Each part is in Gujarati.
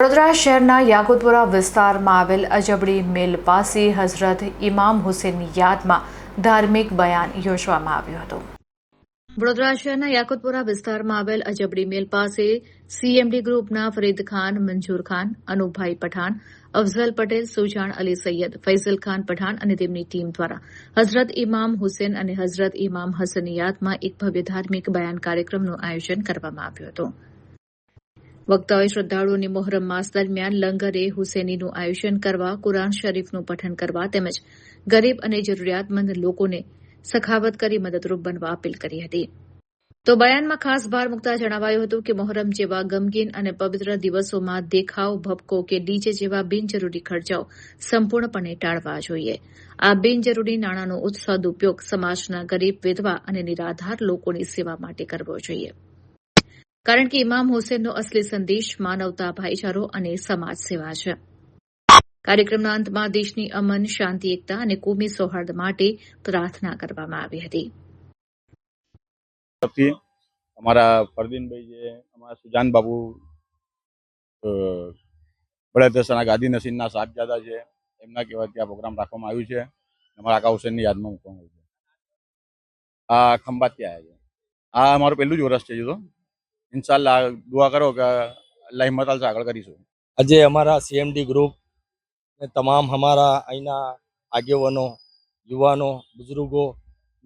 વડોદરા શહેરના યાકુતપુરા વિસ્તારમાં આવેલ અજબડી મિલ પાસે હઝરત ઇમામ હુસેનની યાદમાં ધાર્મિક બયાન યોજવામાં આવ્યું હતું। વડોદરા શહેરના યાકુતપુરા વિસ્તારમાં આવેલ અજબડી મિલ પાસે સીએમડી ગ્રુપના ફરીદ ખાન, મંજૂર ખાન, અનુભાઈ પઠાણ, અફઝલ પટેલ, સુજાન અલી સૈયદ, ફૈઝલ ખાન પઠાણ અને તેમની ટીમ દ્વારા હઝરત ઇમામ હુસેન અને હઝરત ઇમામ હસનની યાદમાં એક ભવ્ય ધાર્મિક બયાન કાર્યક્રમનું આયોજન કરવામાં આવ્યું હતું। વક્તાઓએ શ્રદ્ધાળુઓની મોહરમ માસ દરમિયાન લંગર-એ હુસેનીનું આયોજન કરવા, કુરાન શરીફનું પઠન કરવા તેમજ ગરીબ અને જરૂરિયાતમંદ લોકોને સખાવત કરી મદદરૂપ બનવા અપીલ કરી હતી। તો બયાનમાં ખાસ ભાર મૂકતા જણાવાયું હતું કે મોહરમ જેવા ગમગીન અને પવિત્ર દિવસોમાં દેખાવ, ભપકો કે ડીજે જેવા બિનજરૂરી ખર્ચાઓ સંપૂર્ણપણે ટાળવા જોઈએ। આ બિનજરૂરી નાણાંનો સદુપયોગ સમાજના ગરીબ, વિધવા અને નિરાધાર લોકોની સેવા માટે કરવો જોઈએ, કારણ કે ઇમામ હુસેનનો અસલી સંદેશ માનવતા, ભાઈચારો અને સમાજ સેવા છે। કાર્યક્રમના અંતમાં દેશની અમન, શાંતિ, એકતા અને કોમી સૌહાર્દ માટે પ્રાર્થના કરવામાં આવી હતી। हमारा फरदीन भाई जे हमारा सुजान बाबू बड़े दर्शना गादी नसीनना साहबजादा है एमना कहेवाथी आ प्रोग्राम राखवामां आव्यो छे। हमारा आका हुसैननी यादमां मूकवामां आव्यो छे। आ खंभातथी आव्या छे। आ अमारुं पहेलुं ज वर्ष छे। तो इंशाअल्लाह दुआ करो कि अल्लाह हिम्मत आपसे आगळ करीशुं। आज हमारा सीएमडी ग्रुप ने तमाम हमारा अहींना आगेवानो, युवानो, बुजुर्गो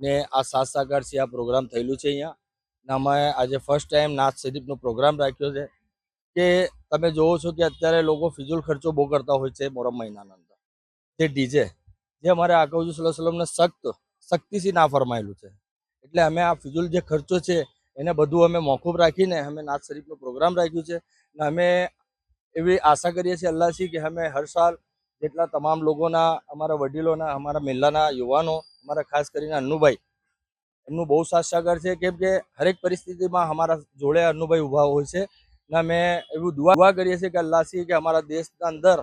ने आ साथ सहकार से आ प्रोग्राम थयेलुं छे। अहींया અમે આજે ફર્સ્ટ ટાઈમ નાત શરીફનો પ્રોગ્રામ રાખ્યો છે કે તમે જોવો છો કે અત્યારે લોકો ફિઝુલ ખર્ચો બહુ કરતા હોય છે મોહરમ મહિનાના અંદર। તે ડીજે જે અમારે આકા હુઝુર સલ્લલ્લાહુ અલૈહિ વસલ્લમને સખ્તીથી ના ફરમાયેલું છે, એટલે અમે આ ફિઝુલ જે ખર્ચો છે એને બધું અમે મોકૂફ રાખીને અમે નાત શરીફનો પ્રોગ્રામ રાખ્યું છે। અને અમે એવી આશા કરીએ છીએ અલ્લાહથી કે અમે હર સાલ જેટલા તમામ લોકોના, અમારા વડીલોના, અમારા મહિલાના યુવાનો, અમારા ખાસ કરીને અન્નુભાઈ એમનું બહુ સાથ સહકાર છે, કેમ કે હરેક પરિસ્થિતિમાં અમારા જોડે અન્નુભાઈ ઊભા હોય છે। ને અમે એવું દુઆ કરીએ છીએ કે અલ્લાહથી કે અમારા દેશના અંદર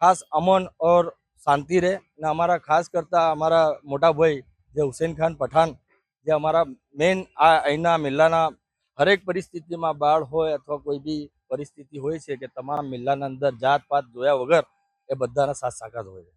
ખાસ અમન ઓર શાંતિ રહે। ને અમારા ખાસ કરતા અમારા મોટા ભાઈ જે હુસૈન ખાન પઠાણ જે અમારા મેઇન આ અહીંના મિલ્લાના હરેક પરિસ્થિતિમાં બાળ હોય અથવા કોઈ બી પરિસ્થિતિ હોય છે કે તમામ મિલ્લાના અંદર જાત પાત જોયા વગર એ બધાના સાથ સહકાર હોય છે।